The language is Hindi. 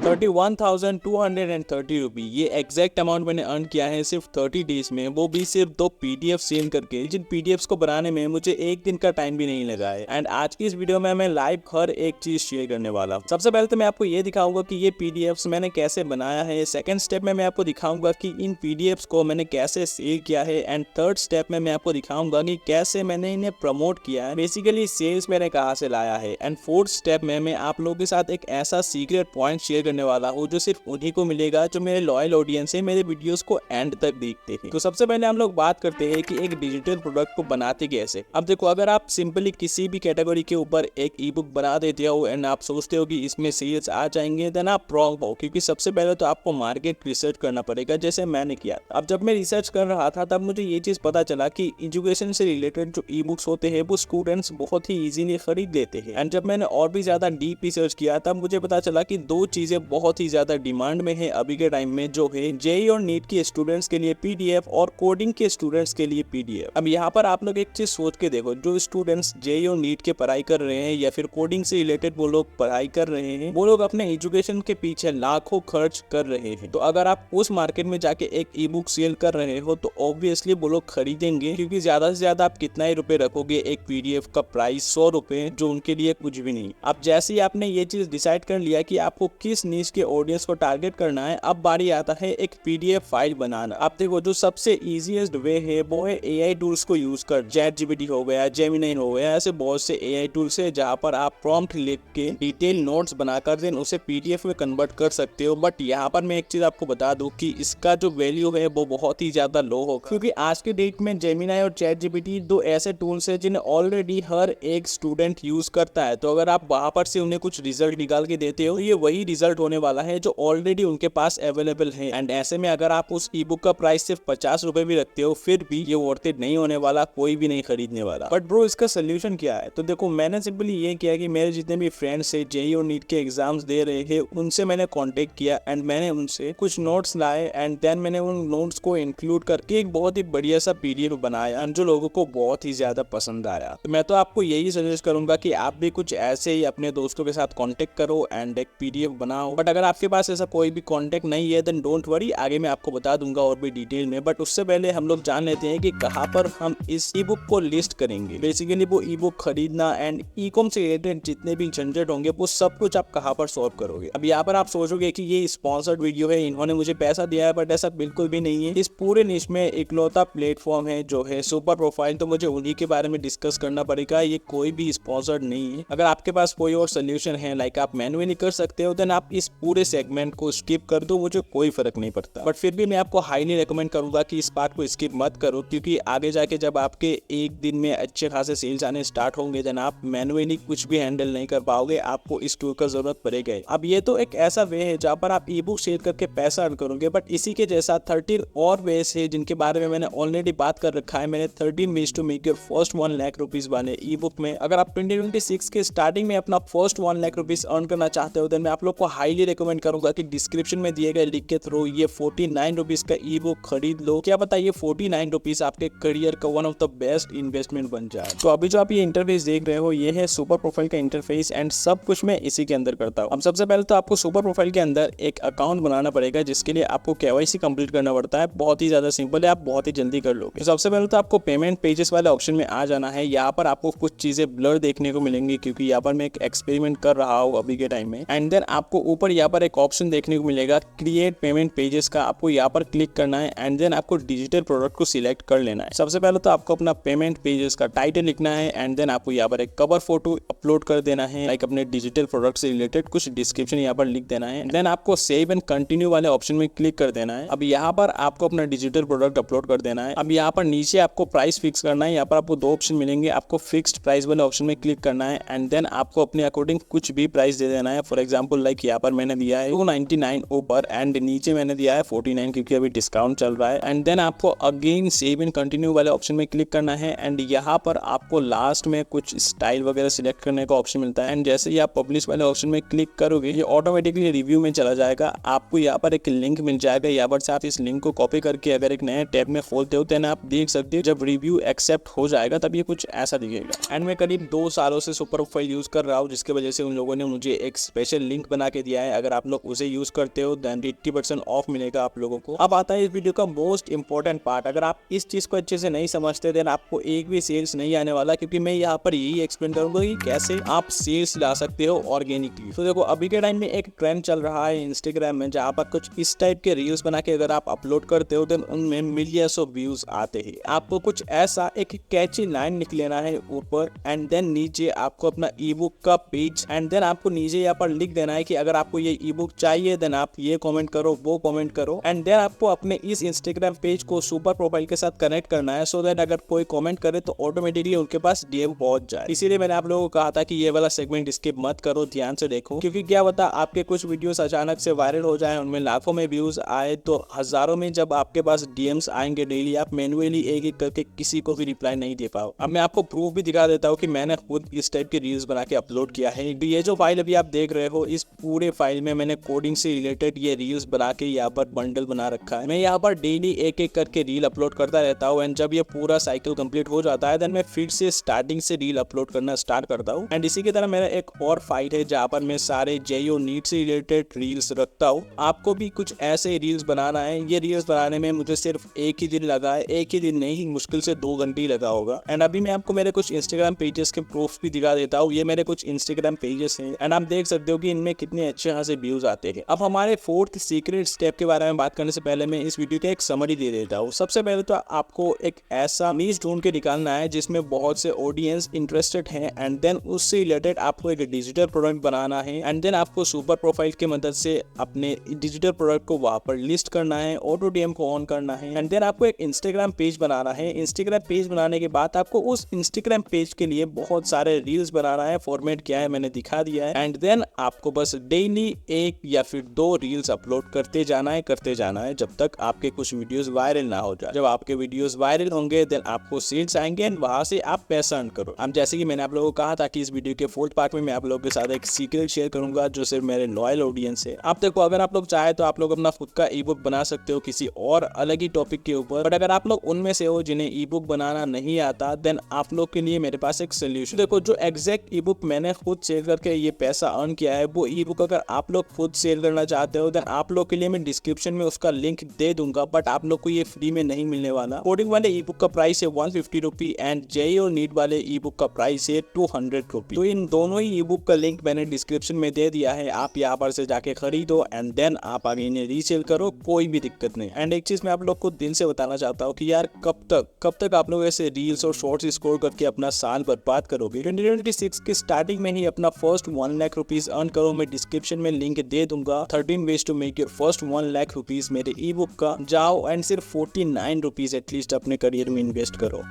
31,230 रुपी। ये एग्जैक्ट अमाउंट मैंने अर्न किया है सिर्फ 30 डेज में, वो भी सिर्फ 2 पीडीएफ सेल करके, जिन पीडीएफ्स को बनाने में मुझे एक दिन का टाइम भी नहीं लगा है। एंड आज की इस वीडियो में मैं लाइव हर एक चीज शेयर करने वाला हूँ। सबसे पहले तो मैं आपको ये दिखाऊंगा कि ये पीडीएफ्स मैंने कैसे बनाया है। सेकंड स्टेप में मैं आपको दिखाऊंगा कि इन पीडीएफ्स को मैंने कैसे सेल किया है। एंड थर्ड स्टेप में मैं आपको दिखाऊंगा कि कैसे मैंने इन्हें प्रमोट किया है, बेसिकली सेल्स मैंने कहाँ से लाया है। एंड फोर्थ स्टेप में मैं आप लोगों के साथ एक ऐसा सीक्रेट पॉइंट शेयर करने वाला हूँ जो सिर्फ उन्हीं को मिलेगा जो मेरे लॉयल ऑडियंस है, मेरे वीडियोस को एंड तक देखते हैं। तो सबसे पहले हम लोग बात करते हैं कि एक डिजिटल प्रोडक्ट को बनाते कैसे। अब देखो, अगर आप सिंपली किसी भी कैटेगरी के ऊपर एक ई बुक बना देते हो एंड आप सोचते हो कि इसमें सेल्स आ जाएंगे, देन आप रॉन्ग हो, क्योंकि सबसे पहले तो आपको मार्केट रिसर्च करना पड़ेगा, जैसे मैंने किया। अब जब मैं रिसर्च कर रहा था तब मुझे ये चीज पता चला कि एजुकेशन से रिलेटेड जो ई बुक्स होते हैं वो स्टूडेंट्स बहुत ही इजीली खरीद लेते हैं। एंड जब मैंने और भी ज्यादा डीप रिसर्च किया तब मुझे पता चला कि दो चीजें बहुत ही ज्यादा डिमांड में है अभी के टाइम में, जो है जेईई और नीट के स्टूडेंट्स के लिए पीडीएफ और कोडिंग के स्टूडेंट्स के लिए पीडीएफ। अब यहाँ पर आप लोग एक चीज सोच के देखो, जो स्टूडेंट्स जेईई और नीट के पढ़ाई कर रहे हैं या फिर कोडिंग से रिलेटेड वो लोग पढ़ाई कर रहे हैं, वो लोग अपने एजुकेशन के पीछे लाखों खर्च कर रहे हैं। तो अगर आप उस मार्केट में जाके एक ई बुक सेल कर रहे हो तो ऑब्वियसली वो लोग खरीदेंगे, क्योंकि ज्यादा से ज्यादा आप कितना ही रुपए रखोगे, एक पीडीएफ का प्राइस 100 रुपए, जो उनके लिए कुछ भी नहीं। अब जैसे ही आपने ये चीज डिसाइड कर लिया कि आपको किस नीश के ऑडियंस को टारगेट करना है, अब बारी आता है एक पीडीएफ फाइल बनाना। आप देखो, जो सबसे इजीएस्ट वे है वो है एआई टूल्स को यूज कर। ChatGPT हो गया, जेमिनी हो गया, ऐसे बहुत से एआई टूल्स है जहाँ पर आप प्रॉम्प्ट लिख के डिटेल नोट्स बनाकर देन उसे पीडीएफ में कन्वर्ट कर सकते हो। बट यहाँ पर मैं एक चीज आपको बता दूं कि इसका जो वैल्यू है वो बहुत ही ज्यादा लो होगा, क्योंकि आज के डेट में जेमिनी और ChatGPT दो ऐसे टूल्स है जिन्हें ऑलरेडी हर एक स्टूडेंट यूज करता है। तो अगर आप वहां पर से उन्हें कुछ रिजल्ट निकाल के देते हो, ये वही रिजल्ट होने वाला है जो ऑलरेडी उनके पास अवेलेबल है। एंड ऐसे में अगर आप उस ई बुक का प्राइस सिर्फ 50 रुपए भी रखते हो, फिर भी ये वर्थ इट नहीं होने वाला, कोई भी नहीं खरीदने वाला। बट ब्रो, इसका सोल्यूशन क्या है? तो देखो, मैंने सिंपली ये किया कि मेरे जितने भी फ्रेंड्स है जेईई और नीट के एग्जाम्स दे रहे हैं, उनसे मैंने कांटेक्ट किया एंड मैंने उनसे कुछ नोट्स लाए एंड देन मैंने उन नोट्स को इंक्लूड करके एक बहुत ही बढ़िया सा पीडीएफ बनाया जो लोगों को बहुत ही ज्यादा पसंद आया। तो मैं तो आपको यही सजेस्ट करूंगा कि आप भी कुछ ऐसे ही अपने दोस्तों के साथ कांटेक्ट करो एंड एक पीडीएफ बनाओ। बट अगर आपके पास ऐसा कोई भी कांटेक्ट नहीं है देन डोंट वरी, आगे मैं आपको बता दूंगा और भी डिटेल में। बट उससे पहले हम लोग जान लेते हैं कि कहाँ पर हम इस ई बुक को लिस्ट करेंगे। बेसिकली वो ई बुक खरीदना एंड ई कॉम से रिलेटेड जितने भी झंझट होंगे वो सब कुछ आप कहाँ पर सॉल्व करोगे। अब यहाँ पर आप सोचोगे कि ये स्पॉन्सर्ड वीडियो है, इन्होंने मुझे पैसा दिया है, बट ऐसा बिल्कुल भी नहीं है। इस पूरे निश में इकलौता प्लेटफॉर्म है जो है सुपर प्रोफाइल, तो मुझे उन्हीं के बारे में डिस्कस करना पड़ेगा। ये कोई भी स्पॉन्सर्ड नहीं है। अगर आपके पास कोई और सोल्यूशन है, लाइक आप मैन्युअली कर सकते हो, देन आप इस पूरे सेगमेंट को स्किप कर दो, मुझे कोई फर्क नहीं पड़ता। बट फिर भी मैं आपको हाईली रेकमेंड करूंगा कि इस पार्ट को स्किप मत करो, क्योंकि आगे जाके जब आपके एक दिन में अच्छे खासे सेल्स आने स्टार्ट होंगे, देन आप मैन्युअली कुछ भी हैंडल नहीं कर पाओगे, आपको इस टूल का जरूरत पड़ेगा। अब ये तो एक ऐसा वे है जहाँ पर आप ई बुक शेयर करके पैसा अर्न करोगे, बट इसी के जैसा 13 और वेज है जिनके बारे में मैंने ऑलरेडी बात कर रखा है। मैंने 13 ways to make your first 1 lakh rupees वाले ई बुक में, अगर आप 2026 के स्टार्टिंग में अपना फर्स्ट 1 लाख रुपीज अर्न करना चाहते हो, देन मैं आप लोग को हाईली रिकमेंड करूंगा कि डिस्क्रिप्शन में दिए गए लिंक के थ्रू ये 49 रुपीज का ई बुक खरीद लो। क्या पता ये 49 रुपीज आपके करियर का one of the best investment बन जाए। तो अभी जो आप ये इंटरफेस देख रहे हो, ये है सुपर प्रोफाइल का इंटरफेस एंड सब कुछ मैं इसी के अंदर करता हूँ। अब सबसे पहले तो आपको सुपर प्रोफाइल के अंदर एक अकाउंट बनाना पड़ेगा, जिसके लिए आपको केवाईसी कंप्लीट करना पड़ता है। बहुत ही ज्यादा सिंपल है, आप बहुत ही जल्दी कर लोगे। तो सबसे पहले तो आपको पेमेंट पेजेस वाले ऑप्शन में आ जाना है। यहाँ पर आपको कुछ चीजें ब्लर देखने को मिलेंगी, क्योंकि यहाँ पर मैं एक एक्सपेरिमेंट कर रहा हूँ अभी के टाइम में। एंड देन आपको ऊपर यहाँ पर एक ऑप्शन देखने को मिलेगा क्रिएट पेमेंट पेजेस का, आपको यहाँ पर क्लिक करना है एंड देन आपको डिजिटल प्रोडक्ट को सिलेक्ट कर लेना है। सबसे पहले तो आपको अपना पेमेंट पेजेस का टाइटल लिखना है एंड देन आपको यहाँ पर एक कवर फोटो अपलोड कर देना है, लाइक अपने डिजिटल प्रोडक्ट से रिलेटेड कुछ डिस्क्रिप्शन यहाँ पर लिख देना है। देन आपको सेव एंड कंटिन्यू वाले ऑप्शन में क्लिक कर देना है। अब यहाँ पर आपको अपना डिजिटल प्रोडक्ट अपलोड कर देना है। अब यहाँ पर नीचे आपको प्राइस फिक्स करना है। यहाँ पर आपको 2 ऑप्शन मिलेंगे, आपको फिक्स्ड प्राइस वाले ऑप्शन में क्लिक करना है एंड देन आपको अपने अकॉर्डिंग कुछ भी प्राइस दे देना है। फॉर एग्जाम्पल लाइक यहाँ पर मैंने दिया है 299 ऊपर एंड नीचे मैंने दिया है 49, क्योंकि अभी डिस्काउंट चल रहा है। एंड देन आपको अगेन सेव एंड कंटिन्यू वाले ऑप्शन में क्लिक करना है एंड यहाँ पर आपको लास्ट में कुछ स्टाइल वगैरह सिलेक्ट करने का ऑप्शन मिलता है। एंड जैसे ही आप पब्लिश वाले ऑप्शन में क्लिक करोगे, ये ऑटोमेटिकली रिव्यू में चला जाएगा। आपको यहाँ पर एक लिंक मिल जाएगा, यहाँ पर से आप इस लिंक को कॉपी करके अगर एक नए टैब में खोलते हो, देन आप देख सकते हो जब रिव्यू एक्सेप्ट हो जाएगा तब ये कुछ ऐसा दिखेगा। एंड मैं करीब 2 सालों से सुपर प्रोफाइल यूज कर रहा हूँ, जिसकी वजह से उन लोगों ने मुझे एक स्पेशल लिंक बना के दिया है, अगर आप लोग उसे यूज करते हो देन 80% ऑफ मिलेगा आप लोगों को। अब आता है इस वीडियो का मोस्ट इंपॉर्टेंट पार्ट। अगर आप इस चीज को अच्छे से नहीं समझते देन आपको एक भी सेल्स नहीं आने वाला, क्योंकि मैं यहाँ पर यही एक्सप्लेन करूंगा कि कैसे आप सेल्स ला सकते हो ऑर्गेनिकली। तो देखो अभी के टाइम में एक ट्रेंड चल रहा है इंस्टाग्राम में, जहाँ पर कुछ इस टाइप के रील्स बना के अगर आप अपलोड करते हो देन उनमें मिलियंस ऑफ व्यूज आते हैं। आपको कुछ ऐसा एक कैची लाइन लिख लेना है ऊपर, एंड देन नीचे आपको अपना ई बुक का पेज, एंड देन आपको नीचे यहाँ पर लिख देना है कि अगर आपको ये ई बुक चाहिए देन आप ये कमेंट करो, वो कमेंट करो, एंड देन आपको अपने इस इंस्टाग्राम पेज को सुपर प्रोफाइल के साथ कनेक्ट करना है, सो दैट अगर कोई कमेंट करे तो ऑटोमेटिकली उनके पास डीएम पहुंच जाए। इसीलिए मैंने आप लोगों को कहा था कि ये वाला सेगमेंट स्किप मत करो, ध्यान से देखो, क्योंकि क्या पता आपके कुछ वीडियोस अचानक से वायरल हो जाए, उनमें लाखों में व्यूज आए, तो हजारों में जब आपके पास डीएम्स आएंगे डेली, आप मैन्युअली एक एक करके किसी को भी रिप्लाई नहीं दे पाओ। अब मैं आपको प्रूफ भी दिखा देता हूँ कि मैंने खुद इस टाइप की रील्स बना के अपलोड किया है। ये जो फाइल अभी आप देख रहे हो, इस पूरे फाइल में मैंने कोडिंग से रिलेटेड ये रील्स बना के यहाँ पर बंडल बना रखा है। मैं यहाँ पर डेली एक एक करके रील अपलोड करता रहता हूँ, एंड जब ये पूरा साइकिल कंप्लीट हो जाता है देन मैं फिर से स्टार्टिंग से रील अपलोड करना स्टार्ट करता हूँ। एंड इसी की तरह मेरा एक और फाइल है जहाँ पर मैं सारे जेईओ नीट से रिलेटेड रील्स रखता हूँ। आपको भी कुछ ऐसे रील्स बनाना है। ये रील्स बनाने में मुझे सिर्फ एक ही दिन लगा है, एक ही दिन नहीं, मुश्किल से 2 घंटे ही लगा होगा। एंड अभी मैं आपको मेरे कुछ इंस्टाग्राम पेजेस के प्रूफ भी दिखा देता हूँ। ये मेरे कुछ इंस्टाग्राम पेजेस हैं, एंड आप देख सकते हो कि इनमें कितने अच्छे खासे व्यूज आते हैं। अब हमारे 4th सीक्रेट स्टेप के बारे में बात करने से पहले मैं इस वीडियो का एक समरी दे देता हूँ। सबसे पहले तो आपको एक ऐसा नीश ढूंढ के निकालना है जिसमें बहुत से ऑडियंस इंटरेस्टेड हैं, एंड देन उससे रिलेटेड आपको एक डिजिटल प्रोडक्ट बनाना है, एंड देन आपको सुपर प्रोफाइल की मदद से अपने डिजिटल प्रोडक्ट को वहां पर लिस्ट करना है, ऑटो डीएम को ऑन करना है, एंड देन आपको एक इंस्टाग्राम पेज बनाना है। इंस्टाग्राम पेज बनाने के बाद आपको उस इंस्टाग्राम पेज के लिए बहुत सारे रील्स बनाना है। फॉर्मेट क्या है मैंने दिखा दिया है, एंड देन आपको बस डेली 1 या फिर 2 रील्स अपलोड करते जाना है जब तक आपके कुछ वीडियोस वायरल ना हो जाए। जब आपके वीडियोस वायरल होंगे देन आपको सेल्स आएंगे, एंड वहां से आप पैसा अर्न करो। अब जैसे कि मैंने आप लोगों को कहा था कि इस वीडियो के 4th पार्ट में मैं आप लोगों के साथ एक सीक्रेट शेयर करूंगा जो सिर्फ मेरे लॉयल ऑडियंस है। आप देखो, अगर आप लोग चाहे तो आप लोग अपना खुद का ई बुक बना सकते हो किसी और अलग ही टॉपिक के ऊपर, बट अगर आप लोग उनमें से हो जिन्हें ई बुक बनाना नहीं आता देन आप लोग के लिए मेरे पास एक सोल्यूशन। देखो, जो एग्जैक्ट ई बुक मैंने खुद सेल करके ये पैसा अर्न किया है, वो ई बुक अगर आप लोग खुद सेल करना चाहते हो देन आप लोग के लिए मैं डिस्क्रिप्शन में उसका लिंक दे दूंगा, बट आप लोग को ये फ्री में नहीं मिलने वाला। कोडिंग वाले ई बुक का प्राइस है 150 रुपी, एंड जेईओ नीट वाले ई बुक का प्राइस है 200 रुपी। तो इन दोनों ही ई बुक का लिंक मैंने डिस्क्रिप्शन में दे दिया है, आप यहाँ पर से जाके खरीदो, एंड देन आप आगे इन्हें रीसेल करो, कोई भी दिक्कत नहीं। एंड एक चीज मैं आप लोग को दिल से बताना चाहता हूँ कि यार कब तक आप लोग ऐसे रील्स और शॉर्ट्स स्कोर करके अपना साल बर्बाद करोगे। 2026 के स्टार्टिंग में ही अपना फर्स्ट 1 लाख रुपीज अर्न करो। मैं डिस्क्रिप्शन में लिंक दे दूंगा, 13 ways to make your first 1 lakh rupees मेरे ई बुक का। जाओ एंड सिर्फ 49 रुपीज एटलीस्ट अपने करियर में इन्वेस्ट करो।